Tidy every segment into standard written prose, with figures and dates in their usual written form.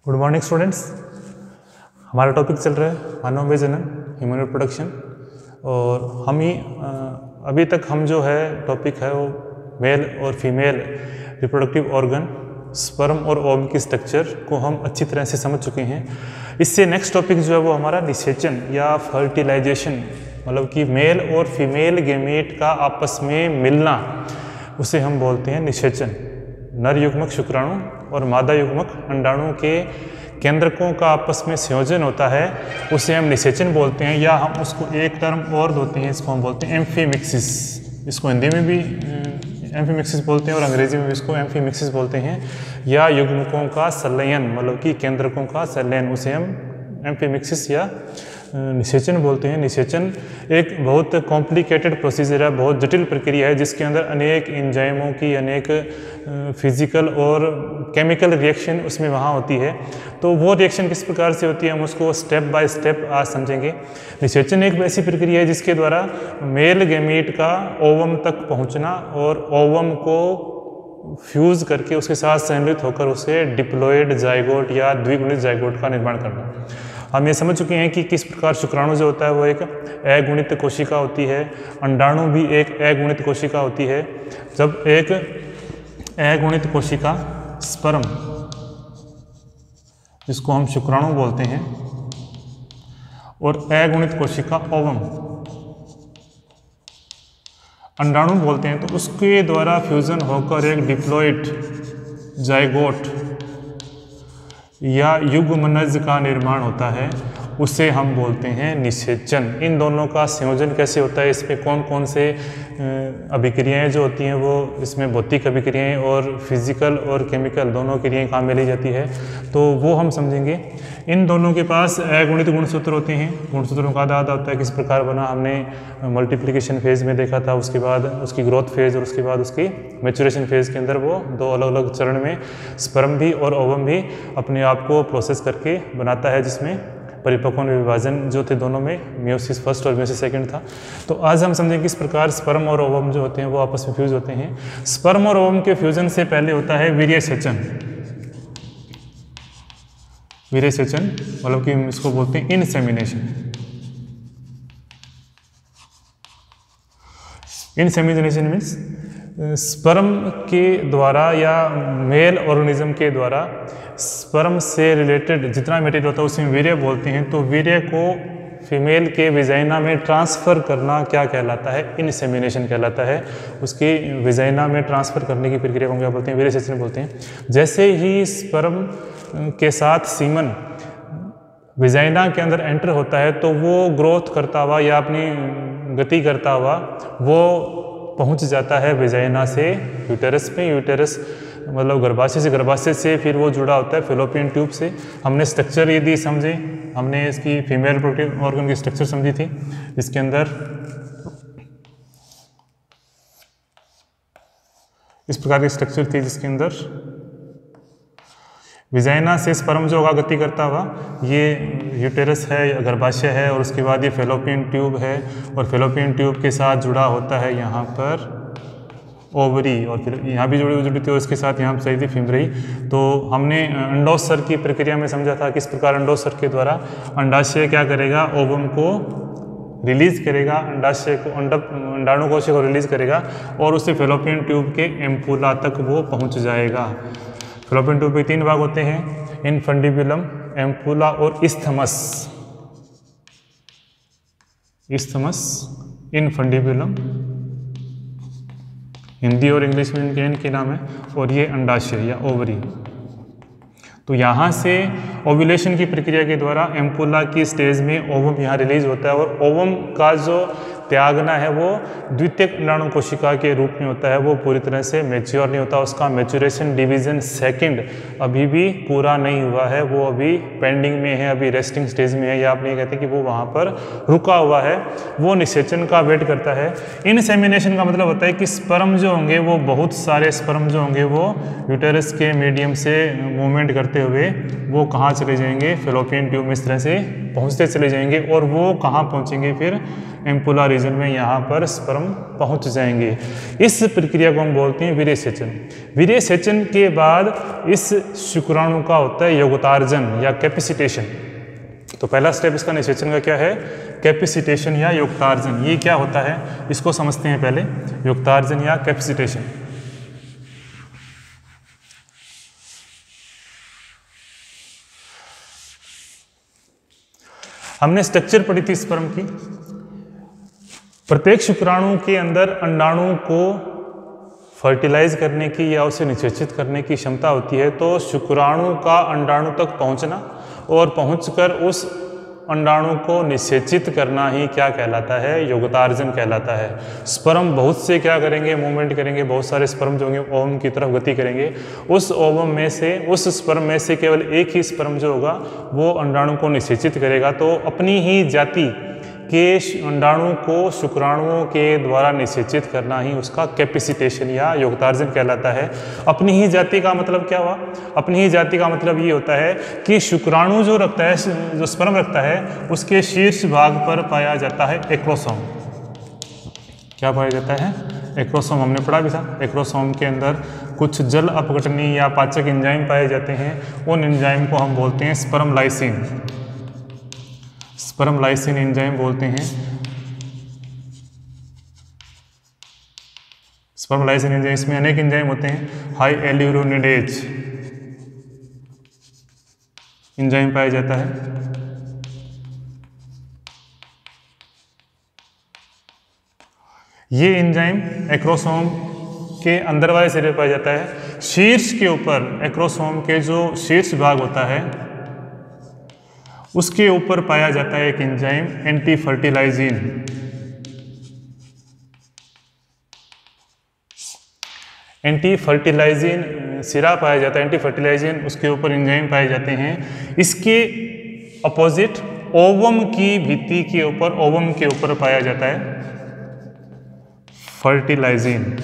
Good morning students. हमारा topic चल रहा है मानव विजनन, ह्यूमन रिप्रोडक्शन। और हम ही अभी तक हम जो है टॉपिक है वो मेल और फीमेल रिप्रोडक्टिव ऑर्गन, स्पर्म और ओवम की स्ट्रक्चर को हम अच्छी तरह से समझ चुके हैं। इससे नेक्स्ट टॉपिक जो है वो हमारा निषेचन या फर्टिलाइजेशन, मतलब कि मेल और फीमेल गैमेट का आपस में मिलना, उसे हम बोलते हैं निषेचन। नर युग्मक शुक्राणु और मादा युग्मक अंडाणु के केंद्रकों का आपस में संयोजन होता है, उसे हम निषेचन बोलते हैं। या हम उसको एक टर्म और देते हैं, इसको हम बोलते हैं एम्फीमिक्सिस। इसको हिंदी में भी एम्फीमिक्सिस बोलते हैं और अंग्रेजी में भी इसको एम्फीमिक्सिस बोलते हैं। या युग्मकों का संलयन, मतलब कि केंद्रकों का संलयन, उसे हम एम्फीमिक्सिस या निषेचन बोलते हैं। निषेचन एक बहुत कॉम्प्लिकेटेड प्रोसीजर है, बहुत जटिल प्रक्रिया है, जिसके अंदर अनेक एंजाइमों की, अनेक फिजिकल और केमिकल रिएक्शन उसमें वहाँ होती है। तो वो रिएक्शन किस प्रकार से होती है, हम उसको स्टेप बाय स्टेप आज समझेंगे। निषेचन एक ऐसी प्रक्रिया है जिसके द्वारा मेल गैमीट का ओवम तक पहुँचना और ओवम को फ्यूज़ करके उसके साथ संयोजित होकर उसे डिप्लॉयड जाइगोट या द्विगुणित जाइगोट का निर्माण करना। हम ये समझ चुके हैं कि किस प्रकार शुक्राणु जो होता है वो एक अगुणित कोशिका होती है, अंडाणु भी एक अगुणित कोशिका होती है। जब एक अगुणित कोशिका स्पर्म, जिसको हम शुक्राणु बोलते हैं, और अगुणित कोशिका ओवम, अंडाणु बोलते हैं, तो उसके द्वारा फ्यूजन होकर एक डिप्लॉयड जाइगोट या युग्मनज का निर्माण होता है, उसे हम बोलते हैं निषेचन। इन दोनों का संयोजन कैसे होता है, इसमें कौन कौन से अभिक्रियाएं जो होती हैं, वो इसमें भौतिक अभिक्रियाएं और फिजिकल और केमिकल दोनों क्रियाएं काम में ली जाती है, तो वो हम समझेंगे। इन दोनों के पास अगुणित गुणसूत्र होते हैं। गुणसूत्रों का आधा आधा होता है, किस प्रकार बना हमने मल्टीप्लिकेशन फेज में देखा था, उसके बाद उसकी ग्रोथ फेज और उसके बाद उसकी मैच्योरेशन फेज के अंदर वो दो अलग अलग चरण में स्पर्म भी और ओवम भी अपने आप को प्रोसेस करके बनाता है, जिसमें परिपक्वन विभाजन जो थे दोनों में मियोसिस फर्स्ट और मियोसिस सेकंड था। तो आज हम समझेंगे किस प्रकार स्पर्म और ओवम जो होते हैं वो आपस में फ्यूज होते हैं। स्पर्म और ओवम के फ्यूजन से पहले होता है वीर्यसेचन। वीर्यसेचन मतलब कि हम इसको बोलते हैं इनसेमिनेशन। इनसेमिनेशन मीन्स स्पर्म के द्वारा या मेल ऑर्गेनिज्म के द्वारा स्पर्म से रिलेटेड जितना मटेरियल होता है उसे वीर्य बोलते हैं। तो वीर्य को फीमेल के विजाइना में ट्रांसफ़र करना क्या कहलाता है, इनसेमिनेशन कहलाता है। उसकी विजाइना में ट्रांसफ़र करने की प्रक्रिया को क्या बोलते हैं, वीर्यसेचन बोलते हैं। जैसे ही स्पर्म के साथ सीमन विजाइना के अंदर एंटर होता है, तो वो ग्रोथ करता हुआ या अपनी गति करता हुआ वो पहुंच जाता है विजाइना से यूटेरस पे। यूटेरस मतलब गर्भाशय से, गर्भाशय से फिर वो जुड़ा होता है फेलोपियन ट्यूब से। हमने स्ट्रक्चर यदि समझे, हमने इसकी फीमेल रिप्रोडक्टिव ऑर्गन की स्ट्रक्चर समझी थी, जिसके अंदर इस प्रकार की स्ट्रक्चर थी, जिसके अंदर विजाइना से स्पर्म जो होगा गति करता हुआ, ये यूटेरस है या गर्भाशय है, और उसके बाद ये फेलोपियन ट्यूब है, और फेलोपियन ट्यूब के साथ जुड़ा होता है यहाँ पर ओवरी, और फिर यहाँ भी जुड़ी थी, और इसके साथ यहाँ सही थी फिमरई। तो हमने अंडोत्सर्ग की प्रक्रिया में समझा था किस प्रकार अंडोत्सर्ग के द्वारा अंडाशय क्या करेगा, ओवम को रिलीज करेगा, अंडाशय को अंडाणु कोशिका को रिलीज करेगा, और उससे फेलोपियन ट्यूब के एम्पुला तक वो पहुँच जाएगा। फेलोपियन ट्यूब के 3 भाग होते हैं, इनफंडिबुलम, एम्पुला और इस्थमस। इस्थमस, इनफंडिबुलम, हिंदी और इंग्लिश में इनके नाम है, और ये अंडाशय या ओवरी। तो यहाँ से ओव्यूलेशन की प्रक्रिया के द्वारा एम्पुला की स्टेज में ओवम यहाँ रिलीज होता है, और ओवम का जो त्यागना है वो द्वितीयक अंडाणु कोशिका के रूप में होता है, वो पूरी तरह से मैच्योर नहीं होता। उसका मैच्योरेशन डिवीजन सेकंड अभी भी पूरा नहीं हुआ है, वो अभी पेंडिंग में है, अभी रेस्टिंग स्टेज में है, या आप ये कहते हैं कि वो वहाँ पर रुका हुआ है, वो निषेचन का वेट करता है। इनसेमिनेशन का मतलब होता है कि स्पर्म जो होंगे वो बहुत सारे स्पर्म जो होंगे वो यूटेरस के मीडियम से मूवमेंट करते हुए वो कहाँ चले जाएंगे, फेलोपियन ट्यूब में इस तरह से पहुंचते चले जाएंगे और वो कहाँ पहुंचेंगे फिर एम्पुला रीजन में, यहाँ पर स्पर्म पहुंच जाएंगे। इस प्रक्रिया को हम बोलते हैं वीर्यसेचन। वीर्यसेचन के बाद इस शुक्राणु का होता है योगतार्जन या कैपेसिटेशन। तो पहला स्टेप इसका निषेचन का क्या है, कैपेसिटेशन या योगतार्जन। ये क्या होता है इसको समझते हैं पहले, योगतार्जन या कैपेसिटेशन। हमने स्ट्रक्चर पढ़ी थी स्पर्म की। प्रत्येक शुक्राणु के अंदर अंडाणु को फर्टिलाइज करने की या उसे निषेचित करने की क्षमता होती है। तो शुक्राणु का अंडाणु तक पहुंचना और पहुंचकर उस अंडाणु को निषेचित करना ही क्या कहलाता है, योगतार्जन कहलाता है। स्पर्म बहुत से क्या करेंगे, मूवमेंट करेंगे, बहुत सारे स्पर्म जो होंगे ओवम की तरफ गति करेंगे। उस ओवम में से, उस स्पर्म में से केवल एक ही स्पर्म जो होगा वो अंडाणु को निषेचित करेगा। तो अपनी ही जाति के अंडाणु को शुक्राणुओं के द्वारा निषेचित करना ही उसका कैपेसिटेशन या योगतार्जन कहलाता है। अपनी ही जाति का मतलब क्या हुआ, अपनी ही जाति का मतलब ये होता है कि शुक्राणु जो रखता है, जो स्पर्म रखता है, उसके शीर्ष भाग पर पाया जाता है एक्रोसोम। क्या पाया जाता है, एक्रोसोम। हमने पढ़ा भी था, एक्रोसोम के अंदर कुछ जल अपघटनी या पाचक एंजाइम पाए जाते हैं। उन एंजाइम को हम बोलते हैं sperm lysine, sperm lysine enzyme बोलते हैं। स्पर्म लाइसिन एंजाइम, इसमें अनेक एंजाइम होते हैं। हाई एल्यूरोनिडेज एंजाइम पाया जाता है। ये एंजाइम एक्रोसोम के अंदर वाले सिरे पाया जाता है। शीर्ष के ऊपर एक्रोसोम के जो शीर्ष भाग होता है उसके ऊपर पाया जाता है एक enzyme anti fertilizin. Anti fertilizin सिरा पाया जाता है, एंटी फर्टिलाइजिन उसके ऊपर एंजाइम पाए जाते हैं। इसके अपोजिट ओवम की भित्ति के ऊपर, ओवम के ऊपर पाया जाता है फर्टिलाइजिन।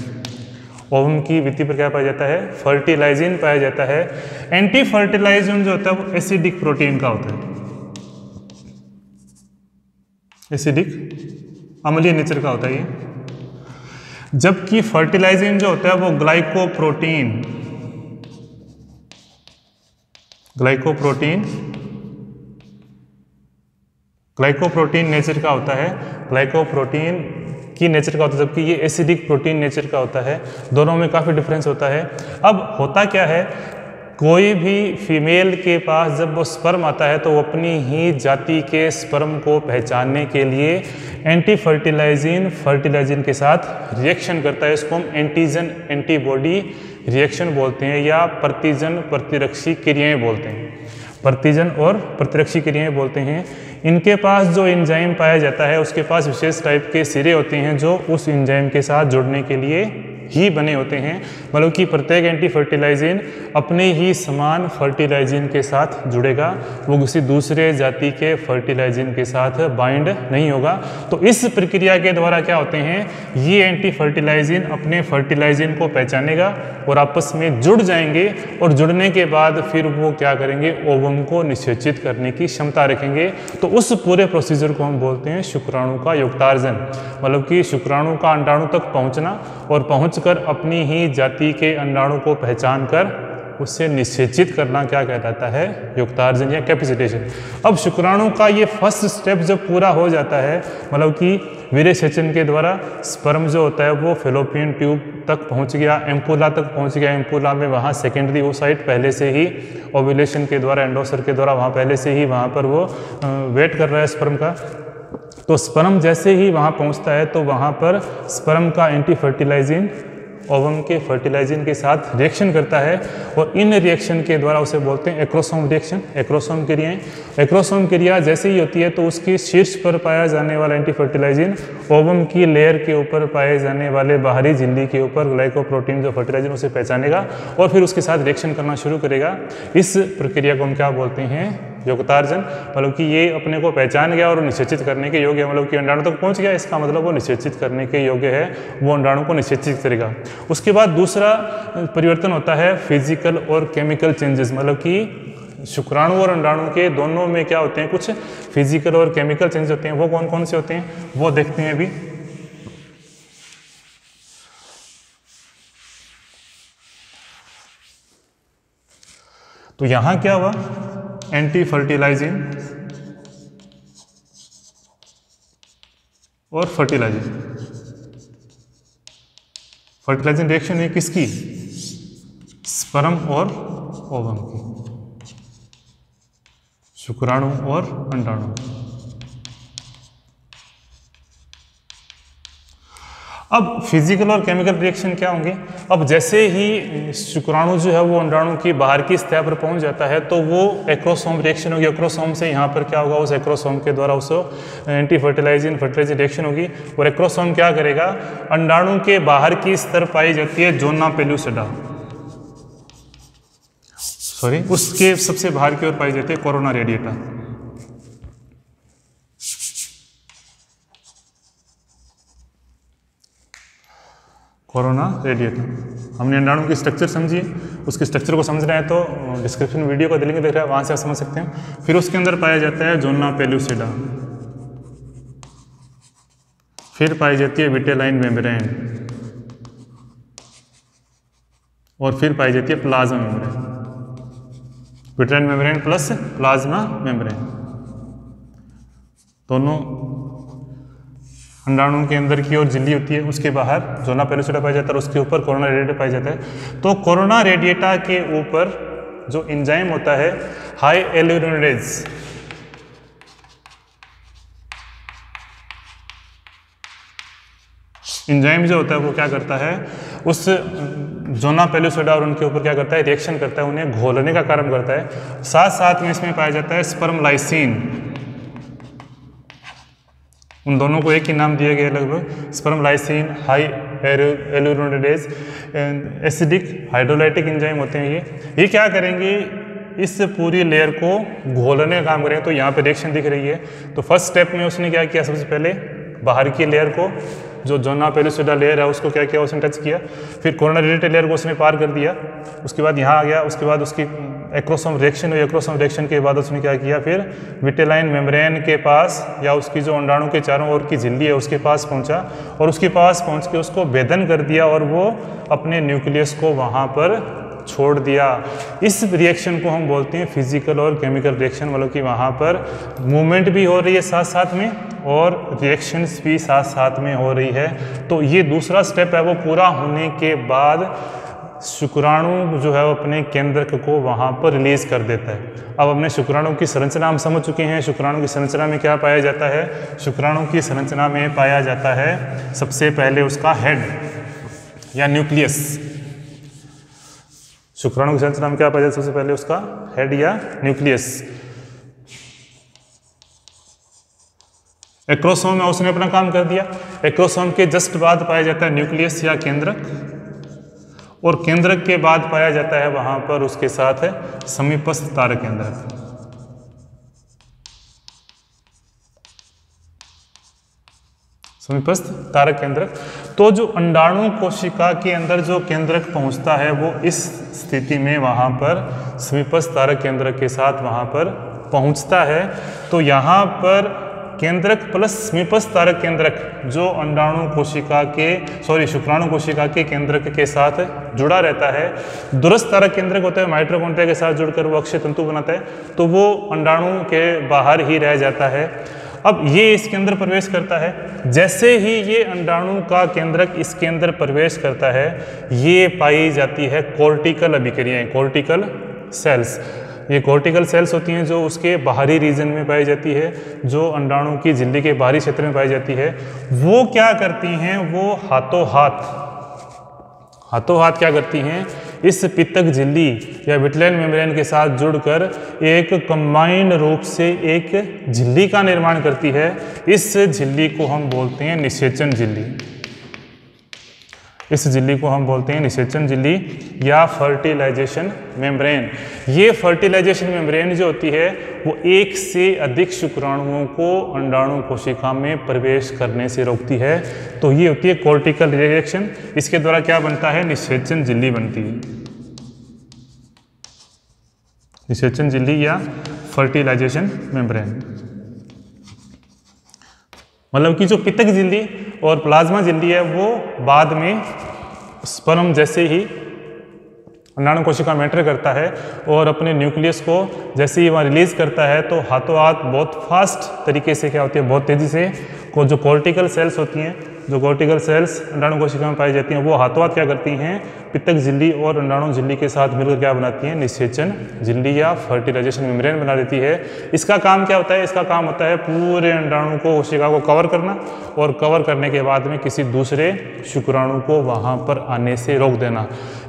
ओवम की भित्ति पर क्या पाया जाता है, फर्टिलाइजिन पाया जाता है। एंटी फर्टिलाइजिन जो होता है वो एसिडिक प्रोटीन का होता है, एसिडिक अम्लीय नेचर का होता है ये। जबकि फर्टिलाइजिन जो होता है वो ग्लाइकोप्रोटीन, ग्लाइकोप्रोटीन नेचर का होता है, ग्लाइकोप्रोटीन की नेचर का होता है, जबकि ये एसिडिक प्रोटीन नेचर का होता है। दोनों में काफ़ी डिफरेंस होता है। अब होता क्या है, कोई भी फीमेल के पास जब वो स्पर्म आता है तो वो अपनी ही जाति के स्पर्म को पहचानने के लिए एंटी फर्टिलाइजिन के साथ रिएक्शन करता है। इसको हम एंटीजन एंटीबॉडी रिएक्शन बोलते हैं या प्रतिजन प्रतिरक्षी क्रियाएं बोलते हैं, प्रतिजन और प्रतिरक्षी क्रियाएं बोलते हैं। इनके पास जो एंजाइम पाया जाता है उसके पास विशेष टाइप के सिरे होते हैं जो उस एंजाइम के साथ जुड़ने के लिए ही बने होते हैं। मतलब कि प्रत्येक एंटी फर्टिलाइजिन अपने ही समान फर्टिलाइजिन के साथ जुड़ेगा, वो किसी दूसरे जाति के फर्टिलाइजिन के साथ बाइंड नहीं होगा। तो इस प्रक्रिया के द्वारा क्या होते हैं, ये एंटी फर्टिलाइजिन अपने फर्टिलाइजिन को पहचानेगा और आपस में जुड़ जाएंगे और जुड़ने के बाद फिर वो क्या करेंगे, ओवम को निषेचित करने की क्षमता रखेंगे। तो उस पूरे प्रोसीजर को हम बोलते हैं शुक्राणु का योगतार्जन। मतलब कि शुक्राणु का अंडाणु तक पहुंचना और पहुंचकर अपनी ही जाति के अंडाणु को पहचान कर उससे निषेचित करना क्या कहलाता है, योगतार्जन या कैपेसिटेशन। अब शुक्राणु का ये फर्स्ट स्टेप जब पूरा हो जाता है, मतलब कि वीर्यसेचन के द्वारा स्पर्म जो होता है वो फेलोपियन ट्यूब तक पहुंच गया, एम्पुला तक पहुंच गया। एम्पुला में वहाँ सेकेंडरी ओसाइट पहले से ही ओव्यूलेशन के द्वारा, एंडोसर के द्वारा वहाँ पहले से ही वहाँ पर वो वेट कर रहा है स्पर्म का। तो स्पर्म जैसे ही वहाँ पहुँचता है तो वहाँ पर स्पर्म का एंटी फर्टिलाइजिन ओवम के फर्टिलाइजिन के साथ रिएक्शन करता है और इन रिएक्शन के द्वारा उसे बोलते हैं एक्रोसोम रिएक्शन, एक्रोसोम क्रियाएं। एक्रोसोम क्रिया जैसे ही होती है तो उसके शीर्ष पर पाया जाने वाला एंटी फर्टिलाइजिन ओवम की लेयर के ऊपर पाए जाने वाले बाहरी झिल्ली के ऊपर ग्लाइकोप्रोटीन जो फर्टिलाइजिन उसे पहचानेगा और फिर उसके साथ रिएक्शन करना शुरू करेगा। इस प्रक्रिया को हम क्या बोलते हैं, योगतार्जन। मतलब कि ये अपने को पहचान गया और निषेचित करने के योग्य है, मतलब कि अंडाणु तक पहुंच गया, इसका मतलब वो निषेचित करने के योग्य है, वो अंडाणु को निषेचित करेगा। उसके बाद दूसरा परिवर्तन होता है फिजिकल और केमिकल चेंजेस। मतलब कि शुक्राणु और अंडाणु के दोनों में क्या होते हैं, कुछ फिजिकल और केमिकल चेंज होते हैं। वो कौन कौन से होते हैं वो देखते हैं अभी। तो यहां क्या हुआ, एंटी फर्टिलाइजिंग और फर्टिलाइजिंग रिएक्शन है किसकी, स्पर्म और ओवम की, शुक्राणु और अंडाणु। अब फिजिकल और केमिकल रिएक्शन क्या होंगे, अब जैसे ही शुक्राणु जो है वो अंडाणु की बाहर की सतह पर पहुंच जाता है तो वो एक्रोसोम रिएक्शन होगी। एक्रोसोम से यहाँ पर क्या होगा, उस एक्रोसोम के द्वारा उस एंटी फर्टिलाइजिंग रिएक्शन होगी। और एक्रोसोम क्या करेगा, अंडाणु के बाहर की स्तर पाई जाती है जोना पेलुसिडा, उसके सबसे बाहर की ओर पाई जाती है कोरोना रेडिएटा। Corona radiata. हमने अंडाणु की स्ट्रक्चर समझी, उसके स्ट्रक्चर को समझ रहे हैं तो डिस्क्रिप्शन वीडियो को लिंक देख रहे हैं, वहाँ से आप समझ सकते हैं। फिर उसके अंदर पाया जाता है जोना पेलुसिडा, फिर पाई जाती है विटेलाइन मेम्ब्रेन, और फिर पाई जाती है plasma membrane. Vitelline membrane plus plasma membrane, दोनों अंडाणु के अंदर की ओर झिल्ली होती है, उसके बाहर जोना पेलुसिडा पाया जाता है और उसके ऊपर कोरोना रेडिएटा पाया जाता है। तो कोरोना रेडिएटा के ऊपर जो एंजाइम होता है हाई एल्यूरिनेज, एंजाइम जो होता है वो क्या करता है, उस जोना पेलुसिडा और उनके ऊपर क्या करता है, रिएक्शन करता है, उन्हें घोलने का कार्य करता है। साथ साथ में इसमें पाया जाता है स्पर्म लाइसिन, उन दोनों को एक ही नाम दिया गया लगभग, sperm lysin, hyaluronidase, acidic hydrolytic enzyme होते हैं। ये क्या करेंगे, इस पूरी लेयर को घोलने का काम करेंगे। तो यहाँ पे रिएक्शन दिख रही है। तो फर्स्ट स्टेप में उसने क्या किया, सबसे पहले बाहर की लेयर को, जो जोना पेलुसिडा लेयर है उसको क्या किया, उसने टच किया। फिर कोरोना रेडिएटा लेयर को उसने पार कर दिया, उसके बाद यहाँ आ गया। उसके बाद उसकी एक्रोसोम रिएक्शन हुई। एक्रोसोम रिएक्शन के बाद उसने क्या किया, फिर विटेलाइन मेम्ब्रेन के पास, या उसकी जो अंडाणु के चारों ओर की झिल्ली है उसके पास पहुंचा, और उसके पास पहुंच के उसको भेदन कर दिया और वो अपने न्यूक्लियस को वहाँ पर छोड़ दिया। इस रिएक्शन को हम बोलते हैं फिजिकल और केमिकल रिएक्शन, मतलब कि वहाँ पर मूवमेंट भी हो रही है साथ साथ में और रिएक्शंस भी साथ साथ में हो रही है। तो ये दूसरा स्टेप है, वो पूरा होने के बाद शुक्राणु जो है वो अपने केंद्रक को वहाँ पर रिलीज कर देता है। अब अपने शुक्राणु की संरचना हम समझ चुके हैं। शुक्राणु की संरचना में क्या पाया जाता है, शुक्राणु की संरचना में पाया जाता है सबसे पहले उसका हेड या न्यूक्लियस। शुक्राणु की संरचना में क्या पाया जाता है, सबसे पहले उसका हेड या न्यूक्लियस। एक्रोसोम में उसने अपना काम कर दिया। एक्रोसोम के जस्ट बाद पाया जाता है न्यूक्लियस या केंद्रक, और केंद्रक के बाद पाया जाता है वहां पर उसके साथ है समीपस्थ तारक केंद्रक। समीपस्थ तारक केंद्रक। तो जो अंडाणु कोशिका के अंदर जो केंद्रक पहुंचता है वो इस स्थिति में वहां पर समीपस्थ तारक केंद्रक के साथ वहां पर पहुंचता है। तो यहाँ पर केंद्रक प्लस समीपस्थ तारक केंद्रक जो अंडाणु कोशिका के शुक्राणु कोशिका के केंद्रक के साथ जुड़ा रहता है। दूरस्थ तारक केंद्रक होता है माइटोकॉन्ड्रिया के साथ जुड़कर वो अक्षय तंतु बनाता है, तो वो अंडाणु के बाहर ही रह जाता है। अब ये इसके अंदर प्रवेश करता है। जैसे ही ये अंडाणु का केंद्रक इसके अंदर प्रवेश करता है, ये पाई जाती है कॉर्टिकल अभिक्रियाएं, कॉर्टिकल सेल्स। ये कॉर्टिकल सेल्स होती हैं जो उसके बाहरी रीजन में पाई जाती है, जो अंडाणु की झिल्ली के बाहरी क्षेत्र में पाई जाती है। वो क्या करती हैं, वो हाथों हाथ क्या करती हैं, इस पित्तक झिल्ली या विटेलाइन मेम्ब्रेन के साथ जुड़कर एक कंबाइंड रूप से एक झिल्ली का निर्माण करती है। इस झिल्ली को हम बोलते हैं निषेचन झिल्ली। इस झिल्ली को हम बोलते हैं निषेचन झिल्ली या फर्टिलाइजेशन मेम्ब्रेन। ये फर्टिलाइजेशन मेम्ब्रेन जो होती है वो एक से अधिक शुक्राणुओं को अंडाणु कोशिका में प्रवेश करने से रोकती है। तो ये होती है कॉर्टिकल रिएक्शन। इसके द्वारा क्या बनता है, निषेचन झिल्ली बनती है। निषेचन झिल्ली या फर्टिलाइजेशन मेम्ब्रेन। मतलब कि जो पित्तक झिल्ली और प्लाज्मा झिल्ली है वो बाद में स्पर्म जैसे ही अंडाणु कोशिका में एंटर करता है और अपने न्यूक्लियस को जैसे ही वहाँ रिलीज करता है तो हाथों हाथ बहुत फास्ट तरीके से क्या होती है, बहुत तेज़ी से जो कॉर्टिकल सेल्स होती हैं, जो कॉर्टिकल सेल्स अंडाणु कोशिका में पाई जाती हैं, वो हाथों हाथ क्या करती हैं, पित्तक झिल्ली और अंडाणु झिल्ली के साथ मिलकर क्या बनाती हैं, निषेचन झिल्ली या फर्टिलाइजेशन मेम्ब्रेन बना देती है। इसका काम क्या होता है, इसका काम होता है पूरे अंडाणु को कोशिका को कवर करना और कवर करने के बाद में किसी दूसरे शुक्राणु को वहाँ पर आने से रोक देना।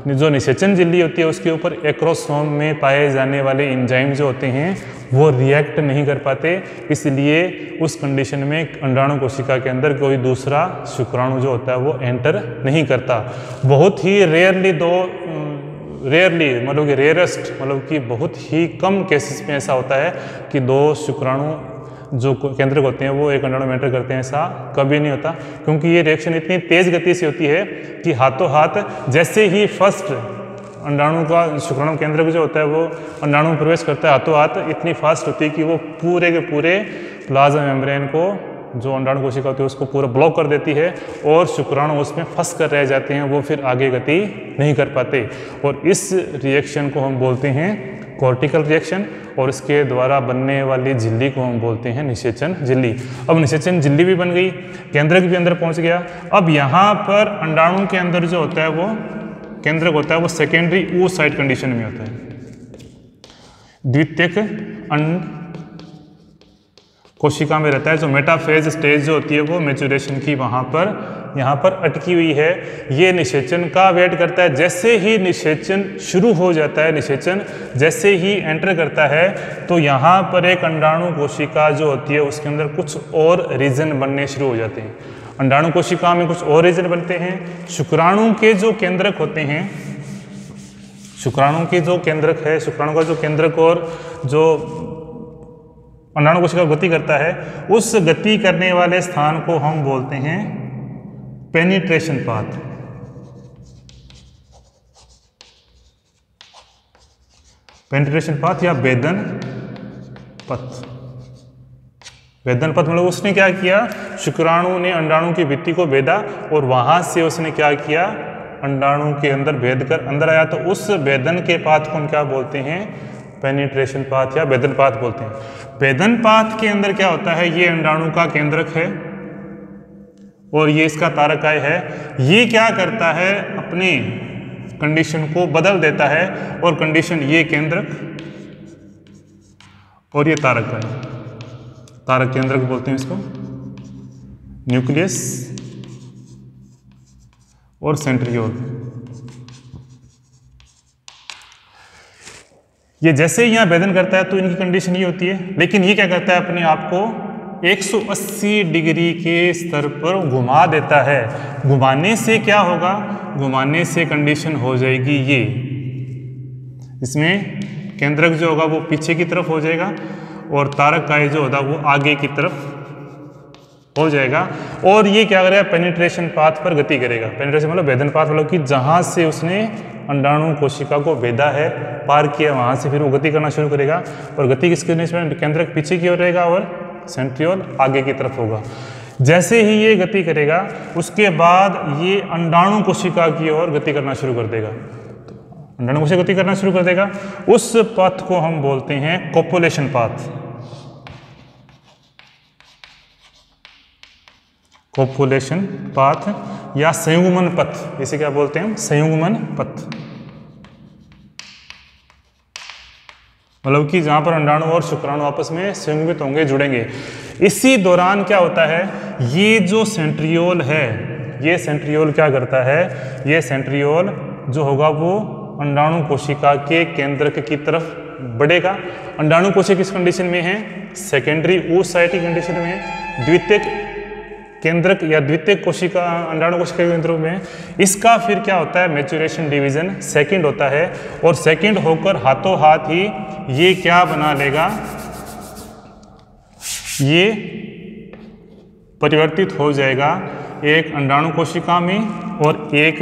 जो निषेचन झिल्ली होती है उसके ऊपर एक्रोसोम में पाए जाने वाले एंजाइम जो होते हैं वो रिएक्ट नहीं कर पाते, इसलिए उस कंडीशन में अंडाणु कोशिका के अंदर कोई दूसरा शुक्राणु जो होता है वो एंटर नहीं करता। बहुत ही रेयरली मतलब कि रेयरेस्ट मतलब कि बहुत ही कम केसेस में ऐसा होता है कि दो शुक्राणु जो केंद्रक होते हैं वो एक अंडाणु में एंटर करते हैं, ऐसा कभी नहीं होता, क्योंकि ये रिएक्शन इतनी तेज़ गति से होती है कि हाथों हाथ जैसे ही फर्स्ट अंडाणु का शुक्राणु केंद्रक जो होता है वो अंडाणु में प्रवेश करता है, हाथों हाथ इतनी फास्ट होती है कि वो पूरे के पूरे प्लाज्मा मेम्ब्रेन को जो अंडाणु कोशिका होती है उसको पूरा ब्लॉक कर देती है और शुक्राणु उसमें फंस कर रह जाते हैं, वो फिर आगे गति नहीं कर पाते। और इस रिएक्शन को हम बोलते हैं कॉर्टिकल रिएक्शन और इसके द्वारा बनने वाली झिल्ली को हम बोलते हैं निषेचन झिल्ली। अब निषेचन झिल्ली भी बन गई, केंद्रक भी अंदर पहुंच गया। अब यहाँ पर अंडाणु के अंदर जो होता है वो केंद्रक होता है वो सेकेंडरी oocyte कंडीशन में होता है, द्वितीयक अंड कोशिका में रहता है। जो मेटाफेज स्टेज जो होती है वो मैच्योरेशन की वहाँ पर यहाँ पर अटकी हुई है, ये निषेचन का वेट करता है। जैसे ही निषेचन शुरू हो जाता है, निषेचन जैसे ही एंटर करता है तो यहाँ पर एक अंडाणु कोशिका जो होती है उसके अंदर कुछ और रीजन बनने शुरू हो जाते हैं। अंडाणु कोशिका में कुछ और रीजन बनते हैं। शुक्राणु के जो केंद्रक होते हैं, शुक्राणु के जो केंद्रक है, शुक्राणु का जो केंद्रक और जो अंडाणु कोशिका गति करता है, उस गति करने वाले स्थान को हम बोलते हैं पेनिट्रेशन पाथ। पेनिट्रेशन पाथ या वेदन पथ। वेदन पथ मतलब उसने क्या किया, शुक्राणु ने अंडाणु की भित्ति को भेदा और वहां से उसने क्या किया, अंडाणु के अंदर भेद कर अंदर आया, तो उस वेदन के पाथ को हम क्या बोलते हैं, पेनिट्रेशन पाथ या वेदन पाथ बोलते हैं। वेदन पाथ के अंदर क्या होता है, ये अंडाणु का केंद्रक है और ये इसका तारकाय है। ये क्या करता है, अपने कंडीशन को बदल देता है और कंडीशन ये केंद्रक और ये तारकाय, तारक केंद्रक बोलते हैं इसको, न्यूक्लियस और सेंट्रियोल। ये जैसे ही यहाँ भेदन करता है तो इनकी कंडीशन ये होती है, लेकिन ये क्या करता है, अपने आप को 180 डिग्री के स्तर पर घुमा देता है। घुमाने से क्या होगा, घुमाने से कंडीशन हो जाएगी ये, इसमें केंद्रक जो होगा वो पीछे की तरफ हो जाएगा और तारकाय जो होगा वो आगे की तरफ हो जाएगा। और ये क्या करेगा, पेनिट्रेशन पाथ पर गति करेगा। पेनिट्रेशन मतलब भेदन पाथ, मतलब कि जहाँ से उसने अंडाणु कोशिका को भेदा है, पार किया, वहाँ से फिर वो गति करना शुरू करेगा। और गति किसके में, केंद्रक पीछे की ओर रहेगा और सेंट्रियोल आगे की तरफ होगा। जैसे ही ये गति करेगा उसके बाद ये अंडाणु कोशिका की ओर गति करना शुरू कर देगा, अंडाणु कोशिका गति करना शुरू कर देगा। उस पथ को हम बोलते हैं कोपुलेशन पाथ। कोपुलेशन पाथ या संयुग्मन पथ, इसे क्या बोलते हैं हम, संयुग्मन पथ। मतलब कि जहां पर अंडाणु और शुक्राणु आपस में संयुग्मित होंगे, जुड़ेंगे। इसी दौरान क्या होता है, ये जो सेंट्रियोल है, ये सेंट्रियोल क्या करता है, ये सेंट्रियोल जो होगा वो अंडाणु कोशिका के केंद्रक की तरफ बढ़ेगा। अंडाणु कोशिका किस कंडीशन में है, सेकेंडरी oocyte की कंडीशन में है, द्वितीयक केंद्रक या द्वितीयक कोशिका अंडाणु कोशिका के केंद्र में। इसका फिर क्या होता है, मैच्योरेशन डिवीजन सेकंड होता है और सेकंड होकर हाथों हाथ ही ये क्या बना लेगा, ये परिवर्तित हो जाएगा एक अंडाणु कोशिका में और एक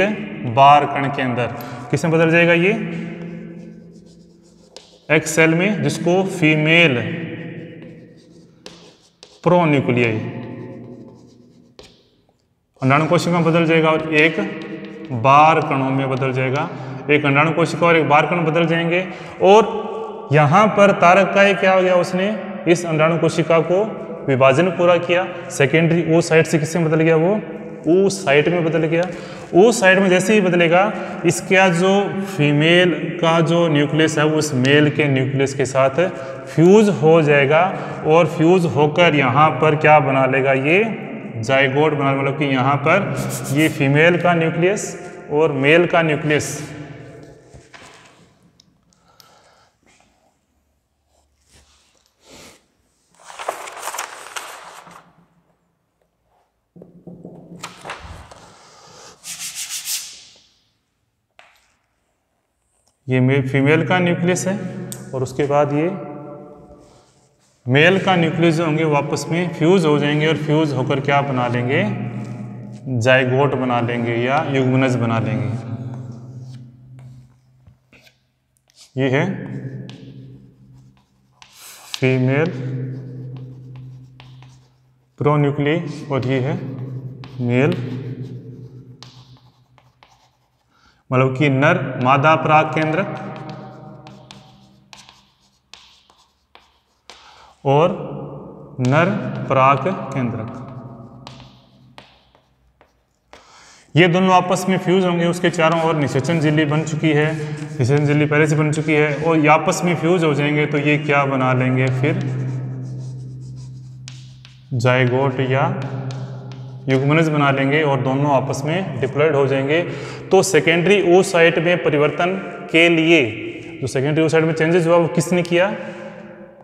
बार कण के अंदर। किसमें बदल जाएगा, ये एक्स सेल में, जिसको फीमेल प्रोन्यूक्लियाई अंडाणु कोशिका बदल जाएगा और एक बार कणों में बदल जाएगा। एक अंडाणु कोशिका और एक बार कण बदल जाएंगे। और यहाँ पर तारकाय क्या हो गया, उसने इस अंडाणु कोशिका को विभाजन पूरा किया। सेकेंडरी ओ साइट से किससे बदल गया, वो ओ साइट में बदल गया। ओ साइट में जैसे ही बदलेगा, इसका जो फीमेल का जो न्यूक्लियस है वो उस मेल के न्यूक्लियस के साथ फ्यूज हो जाएगा और फ्यूज होकर यहाँ पर क्या बना लेगा, ये जाइगोट बना, मतलब कि यहाँ पर ये फीमेल का न्यूक्लियस और मेल का न्यूक्लियस ये फीमेल का न्यूक्लियस है और उसके बाद ये मेल का न्यूक्लियस जो होंगे वो आपस में फ्यूज हो जाएंगे और फ्यूज होकर क्या बना लेंगे, जाइगोट बना लेंगे या युग्मनज बना लेंगे। ये है फीमेल प्रोन्यूक्लियाई और ये है मेल, मतलब कि नर मादा पराग केंद्रक और नर पराग केंद्रक, ये दोनों आपस में फ्यूज होंगे। उसके चारों ओर निषेचन झिल्ली बन चुकी है, निषेचन झिल्ली पहले से बन चुकी है और ये आपस में फ्यूज हो जाएंगे तो ये क्या बना लेंगे, फिर जाइगोट या युग्मनज बना लेंगे और दोनों आपस में डिप्लॉयड हो जाएंगे। तो सेकेंडरी ओ साइट में परिवर्तन के लिए जो सेकेंडरी ओ साइट में चेंजेस हुआ वो किसने किया,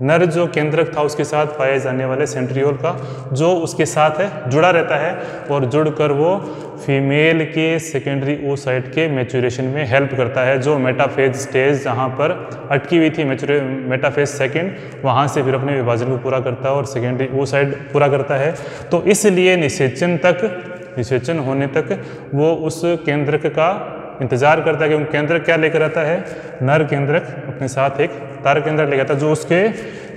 नर जो केंद्रक था उसके साथ पाए जाने वाले सेंट्रियोल का, जो उसके साथ है जुड़ा रहता है और जुड़कर वो फीमेल के सेकेंडरी ओ साइट के मैच्योरेशन में हेल्प करता है। जो मेटाफेज स्टेज जहाँ पर अटकी हुई थी मेटाफेज सेकेंड, वहाँ से फिर अपने विभाजन को पूरा करता है और सेकेंडरी ओ साइट पूरा करता है। तो इसलिए निषेचन होने तक वो उस केंद्रक का इंतजार करता है, क्योंकि केंद्रक क्या लेकर आता है, नर केंद्रक अपने साथ एक तार केंद्रक लेकर आता है जो उसके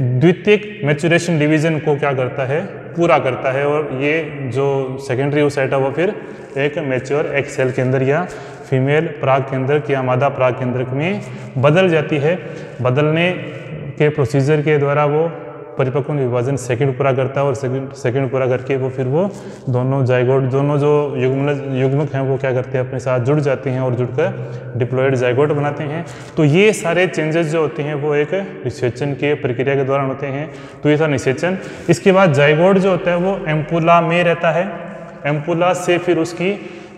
द्वितीयक मैच्योरेशन डिवीजन को क्या करता है, पूरा करता है। और ये जो सेकेंडरी ओ साइट है वो फिर एक मैच्योर एक सेल के अंदर या फीमेल पराग केंद्रक या मादा पराग केंद्रक में बदल जाती है। बदलने के प्रोसीजर के द्वारा वो परिपक्व विभाजन सेकंड पूरा करता है और सेकंड पूरा करके वो फिर वो दोनों जाइगोट, दोनों जो युग्मक हैं वो क्या करते हैं, अपने साथ जुड़ जाते हैं और जुड़कर डिप्लॉयड जाइगोट बनाते हैं। तो ये सारे चेंजेस जो होते हैं वो एक निषेचन के प्रक्रिया के दौरान होते हैं। तो ये था निषेचन। इसके बाद जाइगोट जो होता है वो एम्पुला में रहता है। एम्पुला से फिर उसकी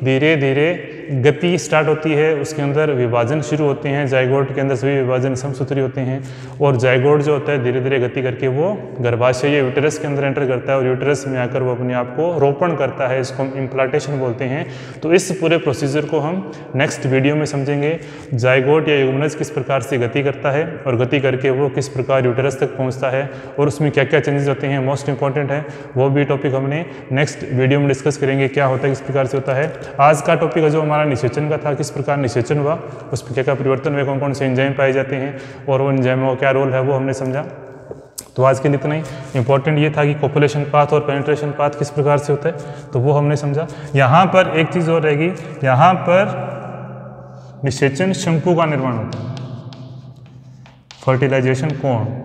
धीरे धीरे गति स्टार्ट होती है, उसके अंदर विभाजन शुरू होते हैं। जाइगोट के अंदर सभी विभाजन समसूत्री होते हैं और जाइगोट जो होता है धीरे धीरे गति करके वो गर्भाशय या यूटेरस के अंदर एंटर करता है और यूटेरस में आकर वो अपने आप को रोपण करता है। इसको हम इम्प्लांटेशन बोलते हैं। तो इस पूरे प्रोसीजर को हम नेक्स्ट वीडियो में समझेंगे। जाइगोट या युग्मनज किस प्रकार से गति करता है और गति करके वो किस प्रकार यूटेरस तक पहुँचता है और उसमें क्या क्या चेंजेस होते हैं, मोस्ट इंपॉर्टेंट है। वो भी टॉपिक हमने नेक्स्ट वीडियो में डिस्कस करेंगे, क्या होता है, किस प्रकार से होता है। आज का टॉपिक है जो हमारा निषेचन का था, किस प्रकार निषेचन हुआ, उसमें क्या क्या परिवर्तन हुए, कौन कौन से एंजाइम पाए जाते हैं और वो एंजाइमों का क्या रोल है, वो हमने समझा। तो आज के लिए इतना ही। इंपॉर्टेंट ये था कि कॉपुलेशन पाथ और पेनिट्रेशन पाथ किस प्रकार से होता है, तो वो हमने समझा। यहाँ पर एक चीज़ और रहेगी, यहाँ पर निषेचन शंकु का निर्माण होता है, फर्टिलाइजेशन कोण।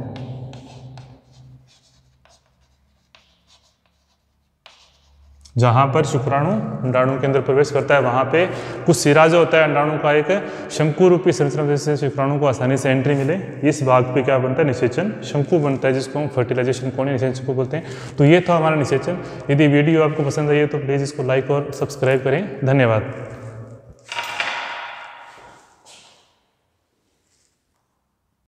जहाँ पर शुक्राणु अंडाणु के अंदर प्रवेश करता है वहाँ पे कुछ सिरा जो होता है अंडाणु का एक शंकु रूपी संरचना, जिससे शुक्राणु को आसानी से एंट्री मिले। इस भाग पे क्या बनता है, निषेचन शंकु बनता है, जिसको हम फर्टिलाइजेशन कोण निषेचन शंकु बोलते हैं। तो ये था हमारा निषेचन। यदि वीडियो आपको पसंद आई है तो प्लीज़ इसको लाइक और सब्सक्राइब करें। धन्यवाद।